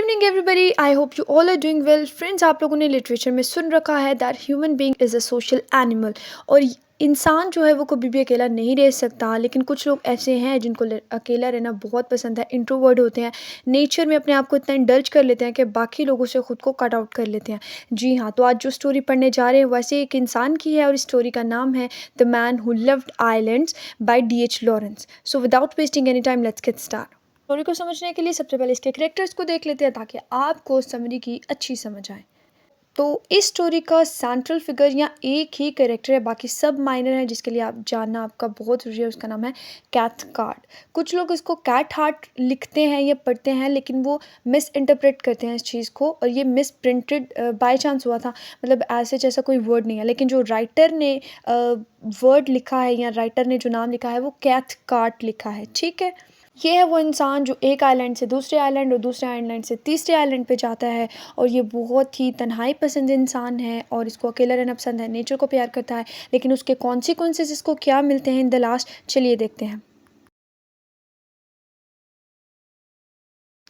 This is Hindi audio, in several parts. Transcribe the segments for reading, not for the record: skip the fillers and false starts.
Evening everybody, I hope you all are doing well. Friends, आप लोगों ने लिटरेचर में सुन रखा है that human being is a social animal. और इंसान जो है वो कभी भी अकेला नहीं रह सकता, लेकिन कुछ लोग ऐसे हैं जिनको अकेला रहना बहुत पसंद है, इंट्रोवर्ट होते हैं, नेचर में अपने आप को इतना इंडल्ज कर लेते हैं कि बाकी लोगों से खुद को कट आउट कर लेते हैं। जी हाँ, तो आज जो स्टोरी पढ़ने जा रहे हैं वैसे एक इंसान की है और इस स्टोरी का नाम है the man who loved islands by D.H. Lawrence. So without wasting any time, let's get start. Story को समझने के लिए सबसे पहले इसके कैरेक्टर्स को देख लेते हैं ताकि आपको समरी की अच्छी समझ आए। तो इस स्टोरी का सेंट्रल फिगर या एक ही कैरेक्टर है, बाकी सब माइनर हैं जिसके लिए आप जानना आपका बहुत जरूरी है। उसका नाम है कैथकार्ड। कुछ लोग इसको कैट हार्ट लिखते हैं या पढ़ते हैं, लेकिन वो मिस इंटरप्रेट करते हैं इस चीज़ को, और ये मिस प्रिंटेड बाय चांस हुआ था। मतलब ऐसे जैसा कोई वर्ड नहीं है, लेकिन जो राइटर ने वर्ड लिखा है या राइटर ने जो नाम लिखा है वो कैथकार्ड लिखा है। ठीक है, ये है वो इंसान जो एक आइलैंड से दूसरे आइलैंड और दूसरे आइलैंड से तीसरे आइलैंड पे जाता है। और ये बहुत ही तन्हाई पसंद इंसान है और इसको अकेला रहना पसंद है, नेचर को प्यार करता है। लेकिन उसके कॉन्सिक्वेंसेस इसको क्या मिलते हैं इन द लास्ट, चलिए देखते हैं।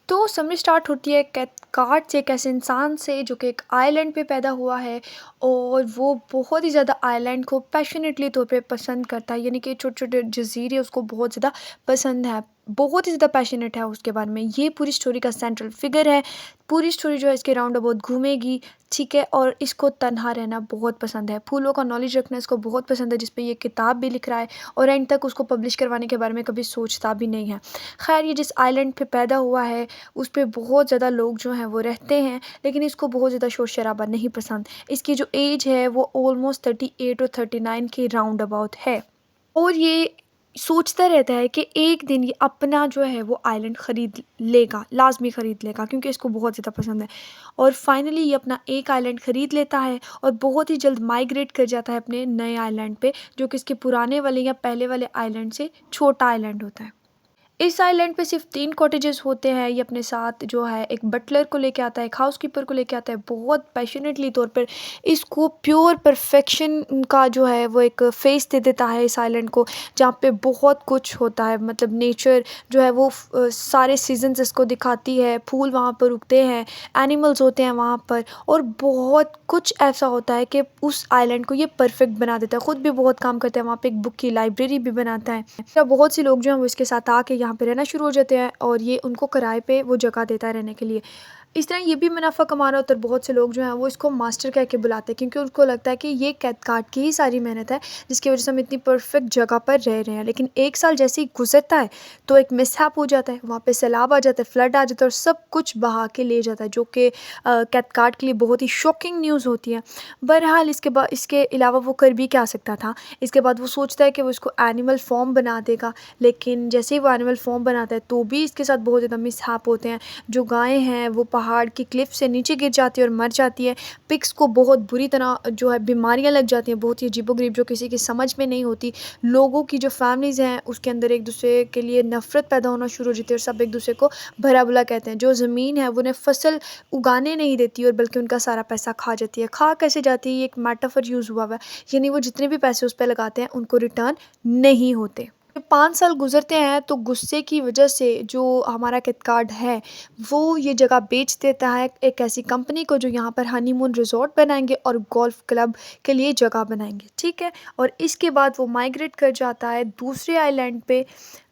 तो समरी स्टार्ट होती है कैथकार्ड से, एक ऐसे इंसान से जो कि एक आइलैंड पे पैदा हुआ है और वो बहुत ही ज़्यादा आइलैंड को पैशनेटली तौर पे पसंद करता है। यानी कि छोटे छोटे जजीरे उसको बहुत ज़्यादा पसंद है, बहुत ही ज़्यादा पैशनेट है उसके बारे में। ये पूरी स्टोरी का सेंट्रल फिगर है। पूरी स्टोरी जो है इसके राउंड अबाउट घूमेगी। ठीक है, और इसको तन्हा रहना बहुत पसंद है, फूलों का नॉलेज रखना इसको बहुत पसंद है, जिसपे ये किताब भी लिख रहा है और एंड तक उसको पब्लिश करवाने के बारे में कभी सोचता भी नहीं है। खैर, ये जिस आइलैंड पे पैदा हुआ है उस पे बहुत ज़्यादा लोग जो हैं वो रहते हैं, लेकिन इसको बहुत ज़्यादा शोर शराबा नहीं पसंद। इसकी जो एज है वो ऑलमोस्ट 38 और 39 के राउंड अबाउट है। और ये सोचता रहता है कि एक दिन ये अपना जो है वो आइलैंड ख़रीद लेगा, लाज़मी ख़रीद लेगा, क्योंकि इसको बहुत ज़्यादा पसंद है। और फाइनली ये अपना एक आइलैंड ख़रीद लेता है और बहुत ही जल्द माइग्रेट कर जाता है अपने नए आइलैंड पे, जो कि इसके पुराने वाले या पहले वाले आइलैंड से छोटा आइलैंड होता है। इस आइलैंड पे सिर्फ 3 कॉटेजेस होते हैं। ये अपने साथ जो है एक बटलर को लेके आता है, एक हाउसकीपर को लेके आता है। बहुत पैशनेटली तौर पर इसको प्योर परफेक्शन का जो है वो एक फेस दे देता है इस आइलैंड को, जहाँ पे बहुत कुछ होता है। मतलब नेचर जो है वो सारे सीजन्स इसको दिखाती है, फूल वहाँ पर उगते हैं, एनिमल्स होते हैं वहाँ पर, और बहुत कुछ ऐसा होता है कि उस आइलैंड को ये परफेक्ट बना देता है। ख़ुद भी बहुत काम करता है वहाँ पे, एक बुक की लाइब्रेरी भी बनाता है। या बहुत से लोग जो हैं वो इसके साथ आके यहाँ पे रहना शुरू हो जाते हैं और ये उनको किराए पे वो जगह देता है रहने के लिए। इस तरह ये भी मुनाफा कमा रहा होता है। बहुत से लोग जो हैं वो इसको मास्टर कह के बुलाते हैं, क्योंकि उनको लगता है कि ये कैथकार्ड की ही सारी मेहनत है जिसकी वजह से हम इतनी परफेक्ट जगह पर रह रहे हैं। लेकिन एक साल जैसे ही गुजरता है तो एक मिसहैप हो जाता है, वहाँ पे सैलाब आ जाता है, फ्लड आ जाता है और सब कुछ बहा के ले जाता है, जो कि कैथकार्ड के लिए बहुत ही शॉकिंग न्यूज़ होती है। बहरहाल इसके अलावा वो कर भी क्या सकता था। इसके बाद वो सोचता है कि वो इसको एनिमल फॉर्म बना देगा, लेकिन जैसे ही वो एनिमल फॉर्म बनाता है तो भी इसके साथ बहुत ज़्यादा मिसहैप होते हैं। जो गायें हैं वो पहाड़ की क्लिफ से नीचे गिर जाती है और मर जाती है। पिग्स को बहुत बुरी तरह जो है बीमारियां लग जाती हैं, बहुत ही अजीबोगरीब, जो किसी की समझ में नहीं होती। लोगों की जो फैमिलीज़ हैं उसके अंदर एक दूसरे के लिए नफ़रत पैदा होना शुरू हो जाती है और सब एक दूसरे को भला बुरा कहते हैं। जो ज़मीन है वो उन्हें फसल उगाने नहीं देती और बल्कि उनका सारा पैसा खा जाती है। खा कैसे जाती है, ये एक मेटाफर यूज़ हुआ हुआ है, यानी वो जितने भी पैसे उस पर लगाते हैं उनको रिटर्न नहीं होते। 5 साल गुजरते हैं तो गुस्से की वजह से जो हमारा कैथकार्ड है वो ये जगह बेच देता है एक ऐसी कंपनी को, जो यहाँ पर हनीमून रिजॉर्ट बनाएंगे और गोल्फ क्लब के लिए जगह बनाएंगे। ठीक है, और इसके बाद वो माइग्रेट कर जाता है दूसरे आइलैंड पे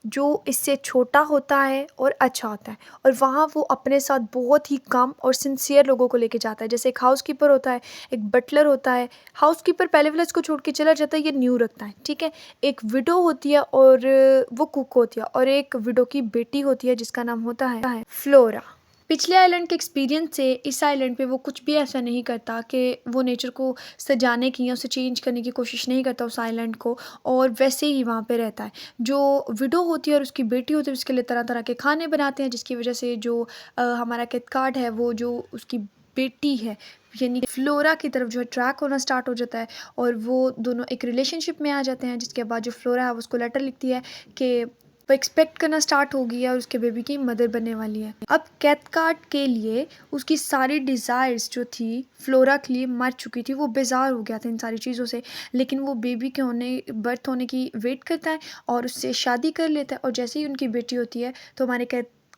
जो इससे छोटा होता है और अच्छा होता है, और वहाँ वो अपने साथ बहुत ही कम और सिंसियर लोगों को लेके जाता है। जैसे एक हाउसकीपर होता है, एक बटलर होता है। हाउसकीपर पहले वाला इसको छोड़ के चला जाता है, ये न्यू रखता है। ठीक है, एक विडो होती है और वो कुक होती है, और एक विडो की बेटी होती है जिसका नाम होता है फ्लोरा। पिछले आइलैंड के एक्सपीरियंस से इस आइलैंड पे वो कुछ भी ऐसा नहीं करता कि वो नेचर को सजाने की या उसे चेंज करने की कोशिश नहीं करता उस आइलैंड को, और वैसे ही वहाँ पे रहता है। जो विडो होती है और उसकी बेटी होती है उसके लिए तरह तरह के खाने बनाते हैं, जिसकी वजह से जो हमारा कैथकार्ड है वो जो उसकी बेटी है यानी फ्लोरा की तरफ जो है ट्रैक होना स्टार्ट हो जाता है, और वो दोनों एक रिलेशनशिप में आ जाते हैं। जिसके बाद जो फ्लोरा है वो उसको लेटर लिखती है कि वो एक्सपेक्ट करना स्टार्ट हो गई है और उसके बेबी की मदर बनने वाली है। अब कैथकार्ड के लिए उसकी सारी डिज़ायर्स जो थी फ्लोरा के लिए मर चुकी थी, वो बेजार हो गया था इन सारी चीज़ों से। लेकिन वो बेबी के बर्थ होने की वेट करता है और उससे शादी कर लेता है, और जैसे ही उनकी बेटी होती है तो हमारे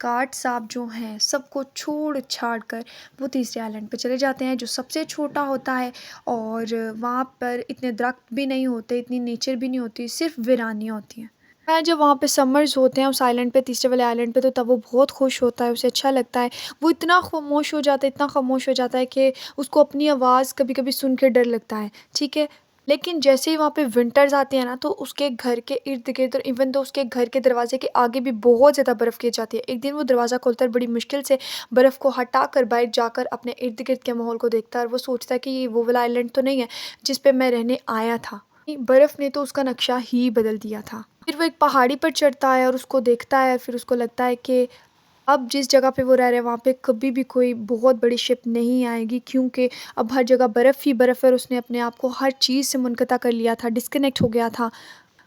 गार्ड साहब जो हैं सबको छोड़-छाड़ कर वो तीसरे आइलैंड पे चले जाते हैं जो सबसे छोटा होता है और वहाँ पर इतने दरख्त भी नहीं होते, इतनी नेचर भी नहीं होती, सिर्फ़ वीरानियाँ होती हैं। जब वहाँ पे समर्स होते हैं उस आइलैंड पे, तीसरे वाले आइलैंड पे, तो तब वो बहुत खुश होता है, उसे अच्छा लगता है। वो इतना खामोश हो जाता है, इतना खामोश हो जाता है कि उसको अपनी आवाज़ कभी-कभी सुन के डर लगता है, ठीक है? लेकिन जैसे ही वहाँ पे विंटर्स आती है ना, तो उसके घर के इर्द-गिर्द और इवन तो उसके घर के दरवाज़े के आगे भी बहुत ज़्यादा बर्फ़ गिर जाती है। एक दिन वो दरवाज़ा खोलता है, बड़ी मुश्किल से बर्फ़ को हटाकर बाहर जाकर अपने इर्द-गिर्द के माहौल को देखता है और वो सोचता है कि ये वो वाला आइलैंड तो नहीं है, जिस पे मैं रहने आया था। बर्फ़ ने तो उसका नक्शा ही बदल दिया था। फिर वो एक पहाड़ी पर चढ़ता है और उसको देखता है, फिर उसको लगता है कि अब जिस जगह पे वो रह रहा है वहाँ पे कभी भी कोई बहुत बड़ी शिप नहीं आएगी, क्योंकि अब हर जगह बर्फ़ ही बर्फ़ है और उसने अपने आप को हर चीज़ से मुनक़ता कर लिया था, डिस्कनेक्ट हो गया था।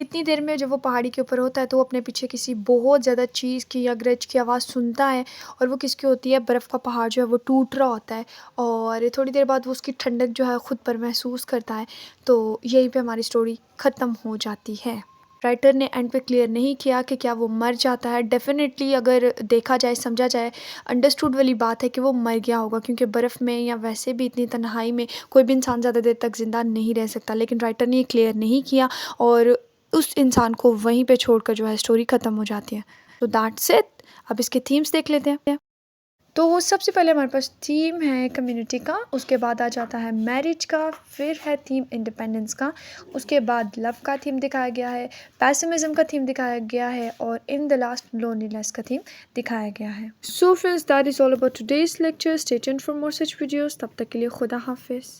इतनी देर में जब वो पहाड़ी के ऊपर होता है तो वो अपने पीछे किसी बहुत ज़्यादा चीज़ की या गरज की आवाज़ सुनता है और वो किसकी होती है, बर्फ़ का पहाड़ जो है वो टूट रहा होता है और थोड़ी देर बाद वो उसकी ठंडक जो है खुद पर महसूस करता है। तो यहीं पे हमारी स्टोरी ख़त्म हो जाती है। राइटर ने एंड पे क्लियर नहीं किया कि क्या वो मर जाता है। डेफ़िनेटली अगर देखा जाए, समझा जाए, अंडरस्टूड वाली बात है कि वो मर गया होगा, क्योंकि बर्फ़ में या वैसे भी इतनी तन्हाई में कोई भी इंसान ज़्यादा देर तक ज़िंदा नहीं रह सकता। लेकिन राइटर ने ये क्लियर नहीं किया और उस इंसान को वहीं पे छोड़कर जो है स्टोरी ख़त्म हो जाती है। तो दैट्स इट। अब इसके थीम्स देख लेते हैं। तो सबसे पहले हमारे पास थीम है कम्युनिटी का, उसके बाद आ जाता है मैरिज का, फिर है थीम इंडिपेंडेंस का, उसके बाद लव का थीम दिखाया गया है, पैसिमिज्म का थीम दिखाया गया है और इन द लास्ट लोनलीनेस का थीम दिखाया गया है। So friends, that is all about today's lecture. Stay tuned for more such videos. तब तक के लिए खुदा हाफिज़।